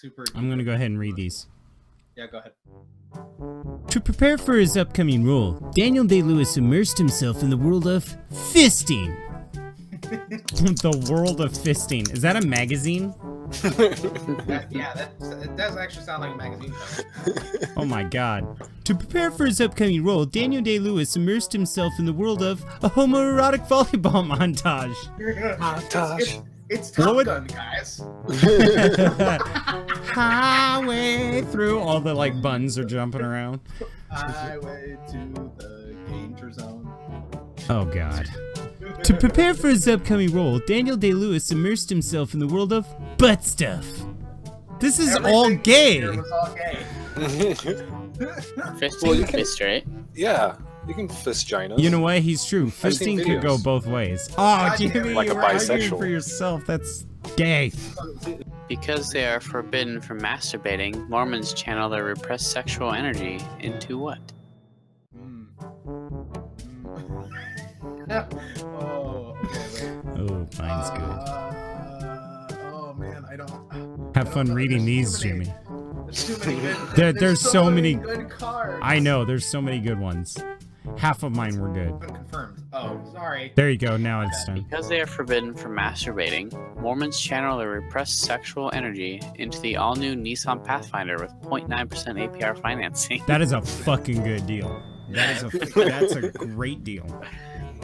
super. I'm gonna go ahead and read these. Yeah, go ahead. To prepare for his upcoming role, Daniel Day-Lewis immersed himself in the world of fisting. The world of fisting. Is that a magazine? It does actually sound like a magazine cover. Oh my god. To prepare for his upcoming role, Daniel Day-Lewis immersed himself in the world of a homoerotic volleyball montage. It's Top Gun, guys. Highway through. All the like buttons are jumping around. Highway to the danger zone. Oh god. To prepare for his upcoming role, Daniel Day-Lewis immersed himself in the world of butt stuff. This is all gay. It was all gay. Fisting, you fist, right? Yeah, you can fist ginas. You know what? He's true. Fisting could go both ways. Oh, Jimmy, like you a were arguing bisexual. for yourself. That's gay. Because they are forbidden from masturbating, Mormons channel their repressed sexual energy into what? Oh, okay, wait. Oh, mine's good. Oh man, I don't. Have fun reading these, Jimmy. There's too many good. There's so many good cards. I know. There's so many good ones. Half of mine were good. Confirmed. Oh, sorry. There you go. Now it's done. Because they are forbidden from masturbating, Mormons channel their repressed sexual energy into the all-new Nissan Pathfinder with 0.9% APR financing. That is a fucking good deal. That's a great deal.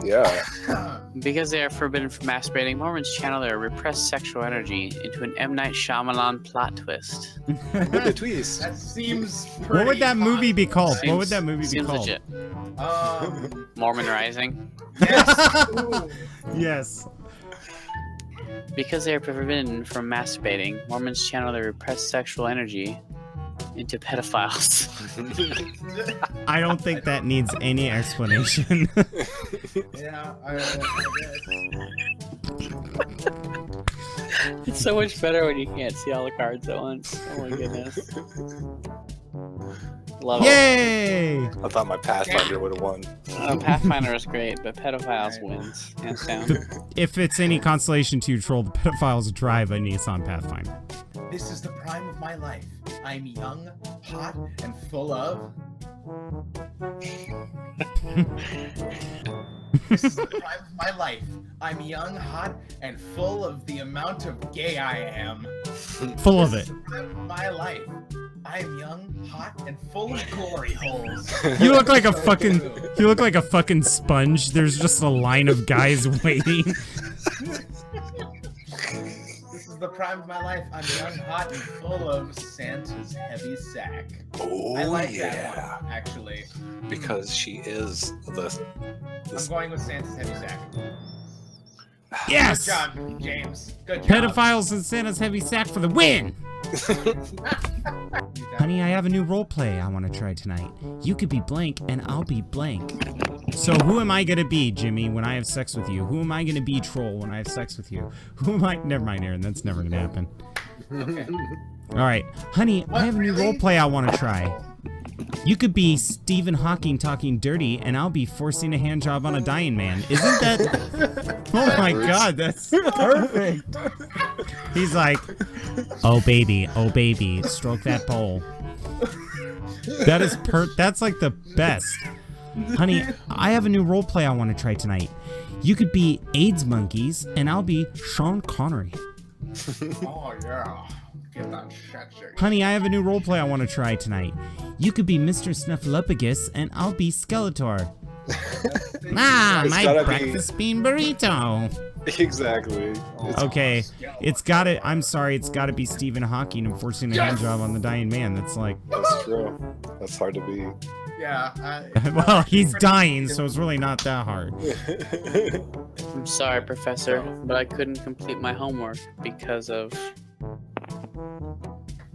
Yeah. Because they are forbidden from masturbating, Mormons channel their repressed sexual energy into an M. Night Shyamalan plot twist. With a twist. That seems pretty What would that movie be called? Seems- What would that movie be Seems called? legit. Mormon Mormon Rising. Yes. Ooh. Yes. Because they are forbidden from masturbating, Mormons channel their repressed sexual energy into pedophiles. I don't think that needs any explanation. Yeah, I guess. It's so much better when you can't see all the cards at once. Oh my goodness. Love it. Yay! I thought my Pathfinder would have won. Pathfinder is great, but pedophiles wins, hands down. If it's any consolation to you, Troll, the pedophiles drive a Nissan Pathfinder. This is the prime of my life. I'm young, hot, and full of. This is the prime of my life. I'm young, hot, and full of the amount of gay I am. Full of This it. is the prime of my life. I'm young, hot, and full of glory holes. You look like a fucking sponge. There's just a line of guys waiting. This is the prime of my life. I'm young, hot, and full of Santa's heavy sack. Oh, I like yeah. that one, actually. Because she is the I'm going with Santa's heavy sack. Yes! Good job, James. Good job. Pedophiles and Santa's heavy sack for the win! Honey, I have a new role play I want to try tonight. You could be blank and I'll be blank. So who am I gonna be, Jimmy, when I have sex with you? Who am I gonna be, Troll, when I have sex with you? Who am I? Never mind, Aaron. That's never gonna happen. Okay. All right, honey, I have a new role play I want to try. You could be Stephen Hawking talking dirty, and I'll be forcing a hand job on a dying man. Isn't that? Oh my God, that's perfect. He's like, oh baby, stroke that pole. That is That's like the best. Honey, I have a new role play I want to try tonight. You could be AIDS monkeys, and I'll be Sean Connery. Oh, yeah. Get that sexy. Honey, I have a new role play I want to try tonight. You could be Mr. Snuffleupagus, and I'll be Skeletor. Ah, It's my gotta be- breakfast bean burrito. Exactly. Okay, it's gotta be Stephen Hawking and forcing a hand job on the dying man. That's like, That's true. That's hard to be. Yeah. well, he's dying, so it's really not that hard. I'm sorry, Professor, but I couldn't complete my homework because of...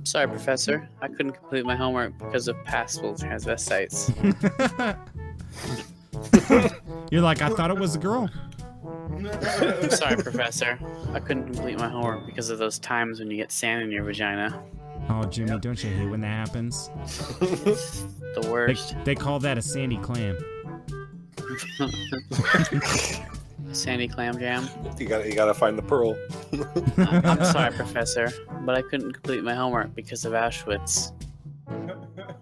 Sorry, Professor, I couldn't complete my homework because of passable transvestites. You're like, I thought it was a girl. I'm sorry, Professor, I couldn't complete my homework because of those times when you get sand in your vagina. Oh, Jimmy, don't you hate when that happens? The worst. They call that a sandy clam. Sandy Clam Jam. You gotta find the pearl. I'm sorry, Professor, but I couldn't complete my homework because of Auschwitz.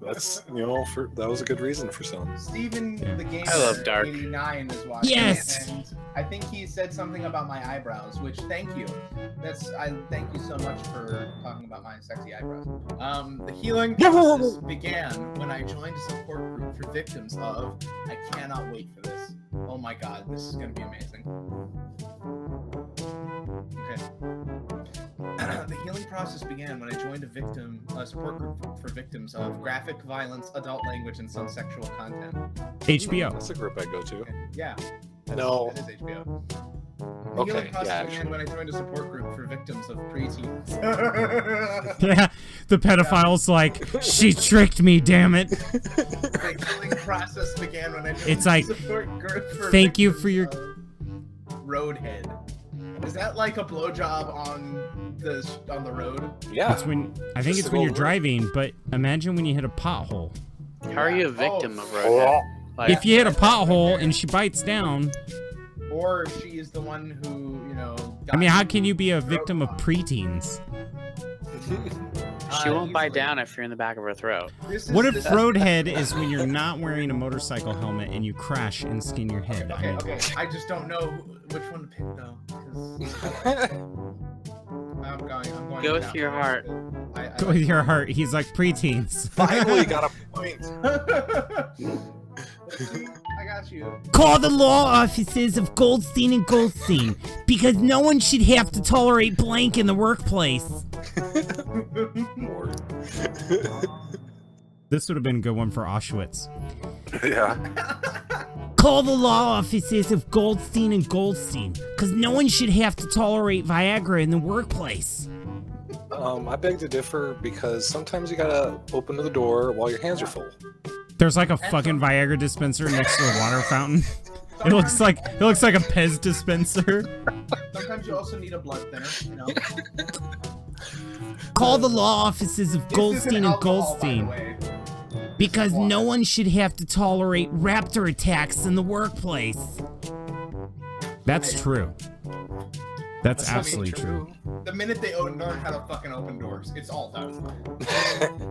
That's that was a good reason for some. Steven the Gamer I love dark. 89 is watching. Yes! And I think he said something about my eyebrows, which thank you. I thank you so much for talking about my sexy eyebrows. The healing process began when I joined a support group for victims of. I cannot wait for this. Oh my god, this is gonna be amazing. Okay. The healing process began when I joined a support group for victims of graphic violence, adult language, and some sexual content. HBO. That's a group I go to. Okay. Yeah. No. That is HBO. The Okay, healing process yeah, began actually. when I joined a support group for victims of preteens. Yeah, the pedophile's like, she tricked me, damn it. The healing process began when I joined It's a like, support group for thank you victims for your- of Roadhead. Is that like a blowjob on the road? Yeah. It's when I think Just it's to when go you're over. driving, but imagine when you hit a pothole. How are you a Oh. victim of Roadhead? Like, If you hit a pothole and she bites down, Or she is the one who, I mean, how can you be a victim of preteens? she won't bite down if you're in the back of her throat. What if roadhead is when you're not wearing a motorcycle helmet and you crash and skin your head? I mean, Okay. I just don't know which one to pick though. 'Cause I'm going Go with down. your heart. go with your heart. He's like preteens. Finally got a point. I got you. Call the law offices of Goldstein and Goldstein because no one should have to tolerate blank in the workplace. This would have been a good one for Auschwitz. Yeah. Call the law offices of Goldstein and Goldstein because no one should have to tolerate Viagra in the workplace. I beg to differ because sometimes you gotta open the door while your hands are full. There's like a fucking Viagra dispenser next to a water fountain. It looks like a Pez dispenser. Sometimes you also need a blood thinner, Call the law offices of This Goldstein isn't and alcohol, by the Goldstein way. because no one should have to tolerate raptor attacks in the workplace. That's true. That's absolutely true. The minute they learn how to fucking open doors, it's all done.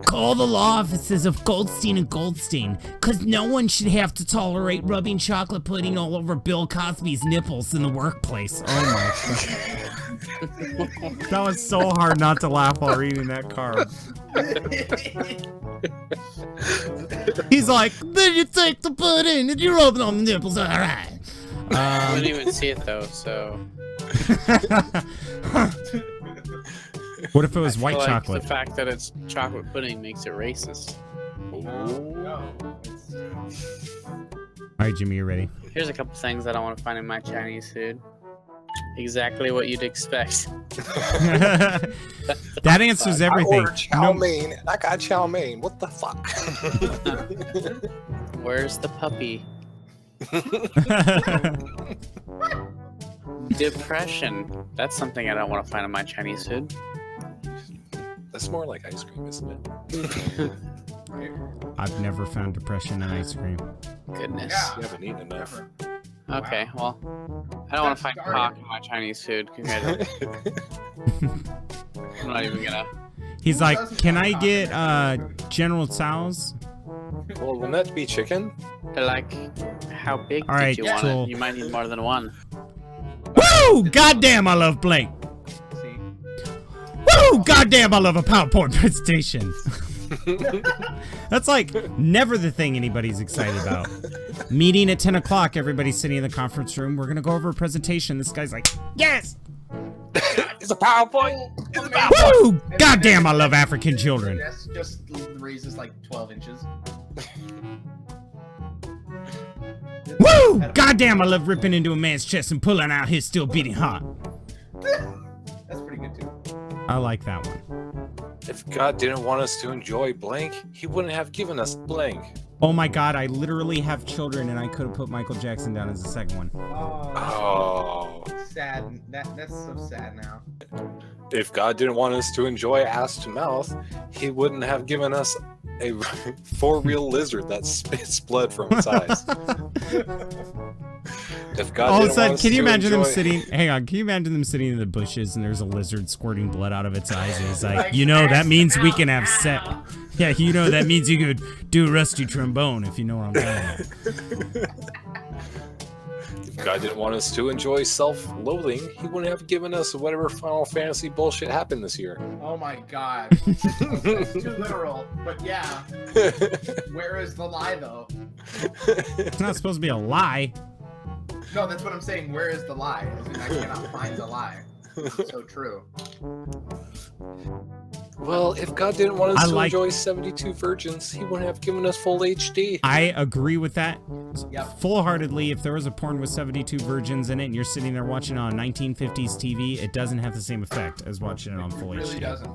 Call the law offices of Goldstein and Goldstein, because no one should have to tolerate rubbing chocolate pudding all over Bill Cosby's nipples in the workplace. Oh my god. That was so hard not to laugh while reading that card. He's like, then you take the pudding and you rub it on the nipples, alright. I wouldn't even see it though, so. What if it was I white feel like chocolate? The fact that it's chocolate pudding makes it racist. No. Alright, Jimmy, you ready? Here's a couple things that I want to find in my Chinese food. Exactly what you'd expect. That answers everything. I ordered chow mein and I got chow mein. What the fuck? Where's the puppy? Depression. That's something I don't want to find in my Chinese food. That's more like ice cream, isn't it? I've never found depression in ice cream. Goodness. Yeah. You haven't eaten enough. Okay, well, I don't want to find Sorry. cock in my Chinese food. Congratulations. I'm not even gonna. He's like, can I get General Tso's? Well, wouldn't that be chicken? Like, how big All right, did you want Joel. it? You might need more than one. Woo! Goddamn, I love Blake. See? Woo! Goddamn, I love a PowerPoint presentation. That's like never the thing anybody's excited about. Meeting at 10 o'clock, everybody's sitting in the conference room. We're gonna go over a presentation. This guy's like, yes! It's a PowerPoint. Woo! Goddamn, I love African children. That's just raises like 12 inches. Woo! Goddamn, I love ripping into a man's chest and pulling out his still beating heart. That's pretty good too. I like that one. If God didn't want us to enjoy blank, he wouldn't have given us blank. Oh my god, I literally have children and I could have put Michael Jackson down as the second one. Oh. Sad. That's so sad now. If God didn't want us to enjoy ass to mouth, he wouldn't have given us a for real lizard that spits blood from its eyes. If God All of a didn't sudden, want us can you to imagine them enjoy- sitting? Hang on, can you imagine them sitting in the bushes and there's a lizard squirting blood out of its eyes? And he's like, Like, you know, that "Pass means we out can have sex. now." Yeah, you know, that means you could do rusty trombone if you know what I'm talking about. If God didn't want us to enjoy self-loathing, he wouldn't have given us whatever Final Fantasy bullshit happened this year. Oh my god. That's too literal, but yeah. Where is the lie, though? It's not supposed to be a lie. No, that's what I'm saying. Where is the lie? As in, I cannot find the lie. It's so true. Well, if God didn't want us I to like- enjoy 72 virgins, he wouldn't have given us full HD. I agree with that Yep. full-heartedly. If there was a porn with 72 virgins in it and you're sitting there watching it on 1950s TV, it doesn't have the same effect as watching it on full It really HD. doesn't.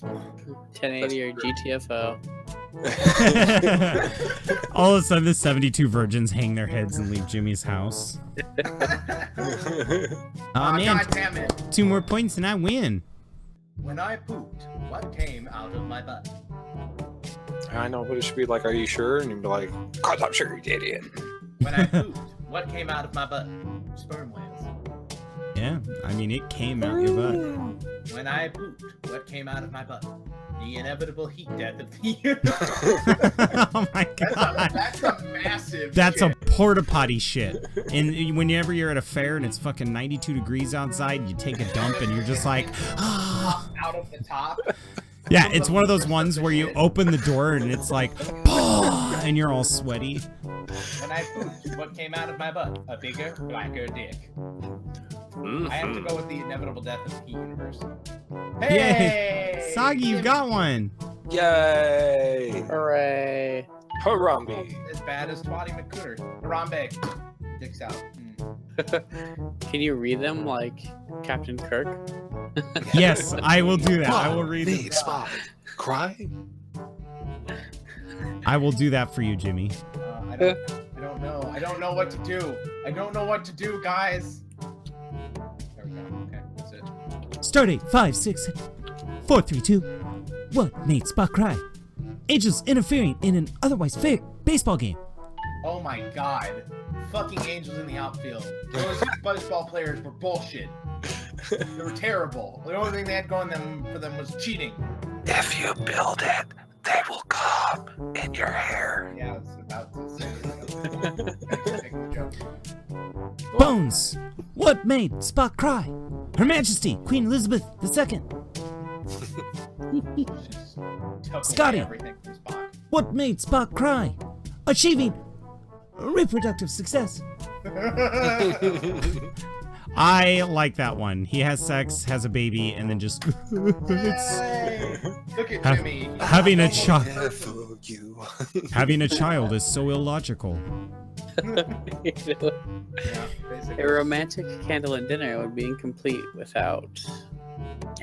1080 or GTFO. All of a sudden, the 72 virgins hang their heads and leave Jimmy's house. Oh man, God damn it. 2 more points and I win. When I pooped, what came out of my butt? I know, but it should be like, are you sure? And you'd be like, God, I'm sure you did it. When I pooped, what came out of my butt? Sperm whales. Yeah, I mean, it came out your butt. When I pooped, what came out of my butt? The inevitable heat death of the universe. Oh my god. That's a massive That's a shit. porta potty shit. And whenever you're at a fair and it's fucking 92 degrees outside, you take a dump and you're just like, ah. out of the top. Yeah, it's one of those ones where you open the door and it's like, ah, and you're all sweaty. When I pooped, what came out of my butt? A bigger, blacker dick. I have to go with the inevitable death of the universe. Hey! Soggy, you got one. Yay! Hooray. Harambe. As bad as Twatty McCooter. Harambe. Dicks out. Can you read them like Captain Kirk? Yes, I will do that. I will read Need it. spot. Cry? I will do that for you, Jimmy. I don't know. I don't know what to do. I don't know what to do, guys. There we go. Okay, that's it. Stardate 5, 6, 4, 3, 2. What made Spock cry? Angels interfering in an otherwise fair baseball game. Oh my god. Fucking Angels in the outfield. Those baseball players were bullshit. They were terrible. The only thing they had going for them was cheating. If you build it, they will come in your hair. Yeah, I was about to say Thanks for making the joke. Bones. What made Spock cry? Her Majesty, Queen Elizabeth II. Just took away Scotty. everything from Spock. What made Spock cry? Achieving reproductive success. I like that one. He has sex, has a baby, and then just Yay! Look at Have- Jimmy. He's having a almost child. perfect. you. having a child is so illogical. Yeah, A basically. romantic candlelit dinner would be incomplete without.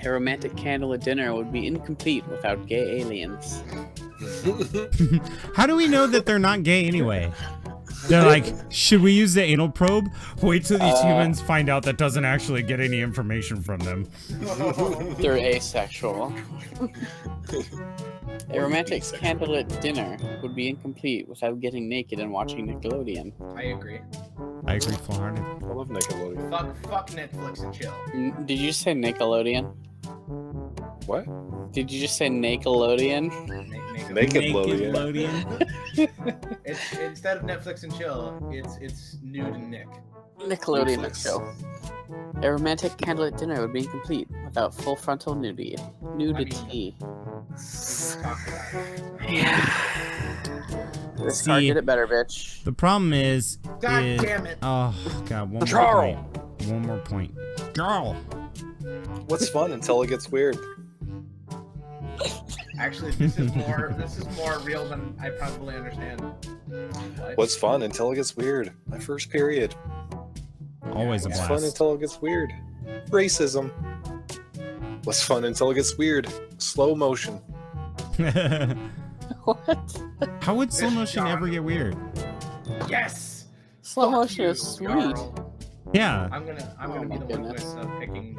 A romantic candlelit dinner would be incomplete without gay aliens. How do we know that they're not gay anyway? They're like, should we use the anal probe? Wait till these humans find out that doesn't actually get any information from them. They're asexual. A romantic candlelit dinner would be incomplete without getting naked and watching Nickelodeon. I agree. I agree full-hearted. I love Nickelodeon. Fuck Netflix and chill. Did you say Nickelodeon? What? Did you just say Nickelodeon? Nickelodeon. It's instead of Netflix and chill, it's nude and Nick. Nickelodeon Netflix. show. A romantic candlelit dinner would be incomplete without full frontal nudity. Nudity. Talk about it. Yeah. This card See- did it better, bitch. The problem is, God damn it. oh god, one more Jarl. point. One more point. Jarl. What's fun until it gets weird? Actually, this is more real than I probably understand. What? What's fun until it gets weird? My first period. Always a What's fun blast. until it gets weird? Racism. What's fun until it gets weird? Slow motion. What? How would slow This motion Jarl. ever get weird? Yes. Slow Fuck motion you, is sweet. Jarl. Yeah. I'm gonna Oh be my the goodness. one with picking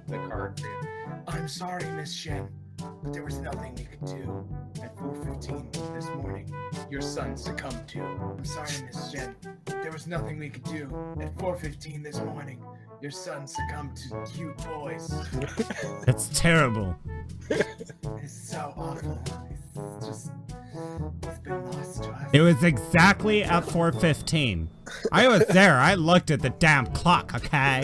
the card for you. I'm sorry, Miss Shen. but there was nothing we could do. At 4:15 this morning, your son succumbed to. I'm sorry, Miss Jen. There was nothing we could do. At 4:15 this morning, your son succumbed to cute boys. That's terrible. It's so awful. He's been lost to us. It was exactly at 4:15. I was there. I looked at the damn clock, okay?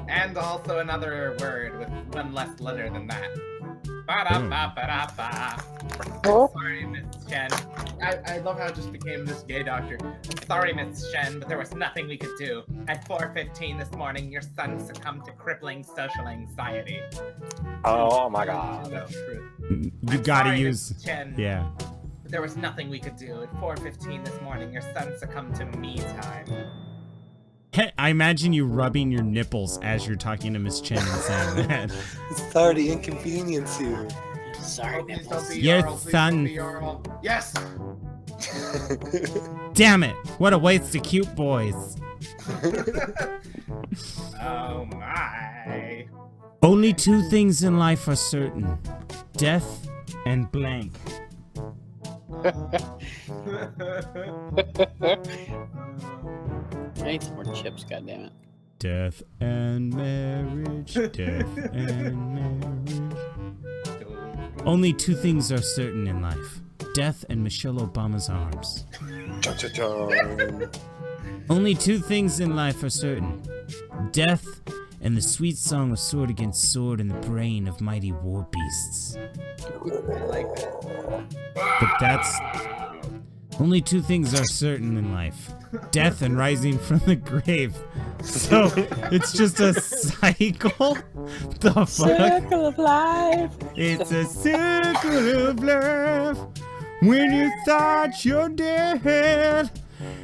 And also another word with one less letter than that. Ba-da-ba-ba-da-ba. I'm sorry, Miss Chen. I love how it just became this gay doctor. I'm sorry, Miss Chen, but there was nothing we could do. At 4:15 this morning, your son succumbed to crippling social anxiety. Oh my god. No truth. You gotta use. Miss Chen, Yeah. but there was nothing we could do. At 4:15 this morning, your son succumbed to me time. I imagine you rubbing your nipples as you're talking to Miss Chen and saying that. Sorry to inconvenience you. Sorry, Oh, please don't nipples. be Your Jarl, please son- don't be Jarl. Yes! Damn it! What a waste of cute boys. Oh my. Only two things in life are certain: death and blank. I need some more chips, goddammit. Death and marriage. Death and marriage. Only two things are certain in life: death and Michelle Obama's arms. Cha-cha-cha. Only two things in life are certain: death and the sweet song of sword against sword in the brain of mighty war beasts. I like that. But that's... Only two things are certain in life: death and rising from the grave. So, it's just a cycle? The fuck? Circle of life. It's a circle of life. When you thought you're dead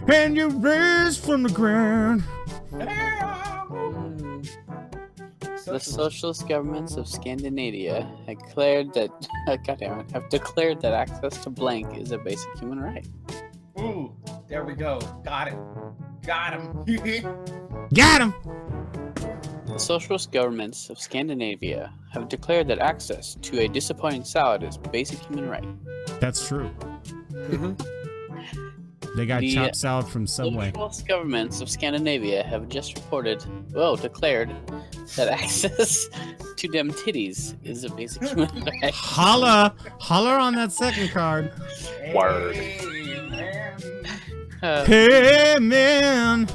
and you raised from the ground. The socialist governments of Scandinavia have declared that have declared that access to blank is a basic human right. Ooh, there we go. Got it. Got him. Got him! The socialist governments of Scandinavia have declared that access to a disappointing salad is a basic human right. That's true. They got The, chopped salad from Subway. Socialist governments of Scandinavia have just declared that access to them titties is a basic human right. Holla! Holla on that second card. Word. Hey, man!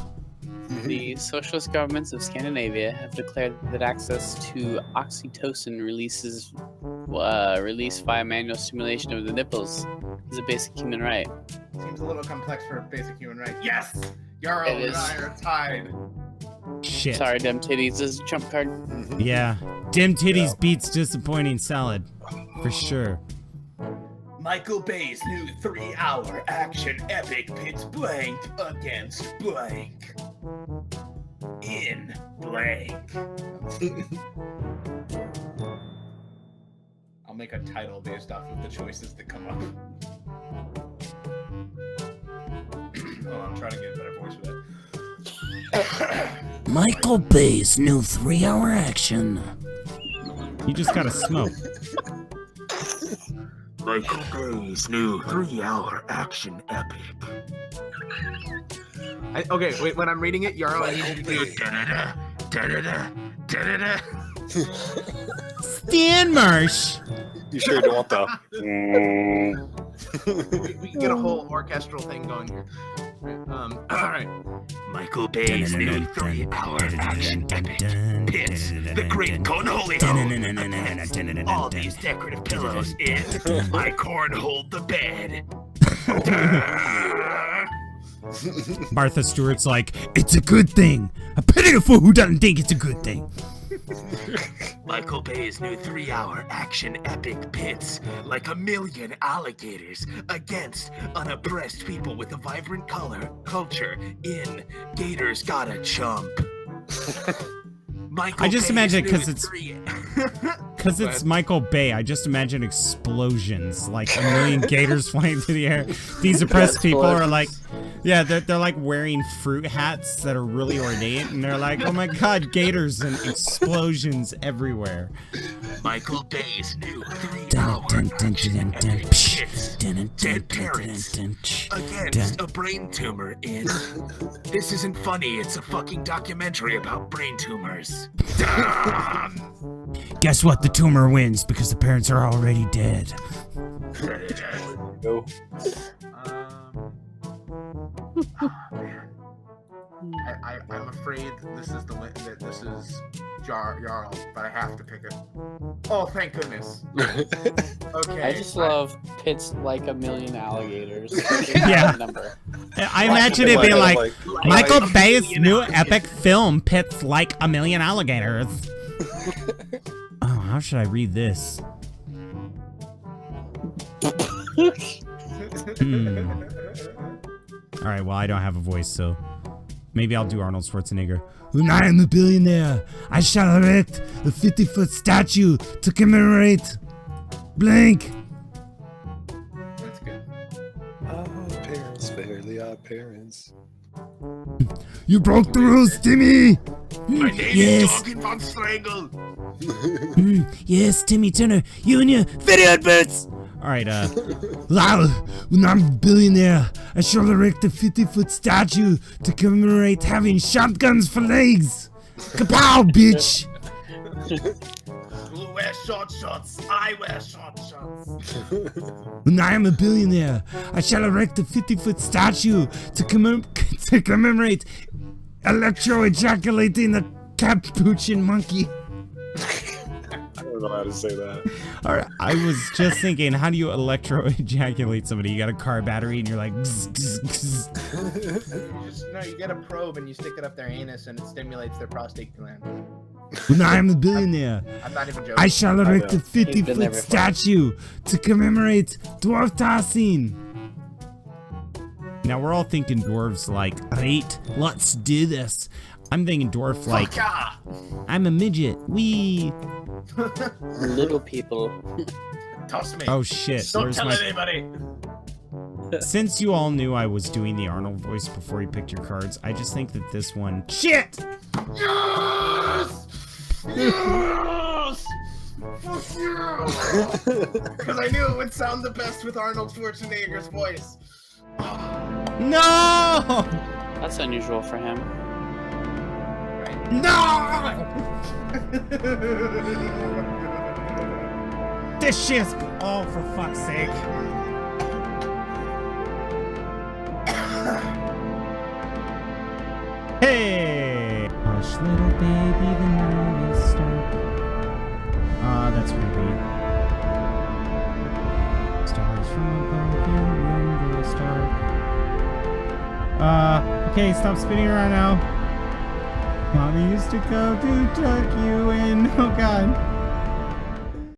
The socialist governments of Scandinavia have declared that access to oxytocin released via manual stimulation of the nipples is a basic human right. Seems a little complex for a basic human right. Yes! Jarl It and is. I are tied. Shit. Sorry, them titties. This is a trump card. Yeah. Dim titties beats disappointing salad. For sure. Michael Bay's new 3-hour action epic pits blank against blank. In blank. I'll make a title based off of the choices that come up. Hold on, I'm trying to get a better voice for that. Michael Bay's new 3-hour action. You just gotta smoke. Michael Bay's new 3-hour action epic. Okay, wait, when I'm reading it, Jarl, I need you to do da-da-da, da-da-da, da-da-da. Stan Marsh! You sure don't want the. We can get a whole orchestral thing going here. Alright. Michael Bay's new 3-hour action epic pits the great cornhole against all these decorative pillows in my cornhole the bed. Martha Stewart's like, it's a good thing. A pity the fool who doesn't think it's a good thing. Michael Bay's new 3-hour action epic pits like a million alligators against unoppressed people with a vibrant culture in Gators Gotta Chump. Michael I just Bay's imagine new because it's because it's Michael Bay. I just imagine explosions, like a million gators flying through the air. These oppressed people are like, yeah, they're like wearing fruit hats that are really ornate, and they're like, oh my god, gators and explosions everywhere. Michael Bay's new Dun, 3-hour dun, dun, action dun, dun, epic psh, hits dun, dun, dead dun, dun, parents dun, tsh, against dun. a brain tumor in This Isn't Funny, It's a Fucking Documentary About Brain Tumors. Dun! Guess what? The tumor wins because the parents are already dead. No. I'm afraid this is that this is Jarl, but I have to pick it. Oh, thank goodness. Okay. I just love pits like a million alligators. Yeah. Number. I imagine it being like Michael Bay's new epic film pits like a million alligators. Oh, how should I read this? All right, well, I don't have a voice, so maybe I'll do Arnold Schwarzenegger. When I am a billionaire, I shall erect a 50-foot statue to commemorate blank. That's good. Parents, fairly odd parents. You broke the rules, Timmy. My name is Dawkins von Strangle. Yes, Timmy Turner, you and your video boots. All right, Lyle, when I'm a billionaire, I shall erect a 50-foot statue to commemorate having shotguns for legs. Kapow, bitch! Who wears short shorts? I wear short shorts. When I am a billionaire, I shall erect a 50-foot statue to commemorate electro-ejaculating a capuchin monkey. I don't know how to say that. All right, I was just thinking, how do you electro-ejaculate somebody? You got a car battery and you're like... You get a probe and you stick it up their anus and it stimulates their prostate gland. When I am a billionaire, I'm not even joking. I shall erect a He's been there 50-foot before. statue to commemorate dwarf tossing. Now we're all thinking dwarves like, right, let's do this. I'm thinking dwarf like, I'm a midget. Wee. Little people. Toss me. Oh shit. Don't Where's tell my... anybody. Since you all knew I was doing the Arnold voice before you picked your cards, I just think that this one... Shit! Yes! Yes! Because I knew it would sound the best with Arnold Schwarzenegger's voice. No! That's unusual for him. No! This shit's... Oh, for fuck's sake. Hey! Hush, little baby, the night is dark. Ah, that's creepy. Stars from above and room grows dark. Okay, stop spinning around now. Mommy used to go to tuck you in. Oh, God.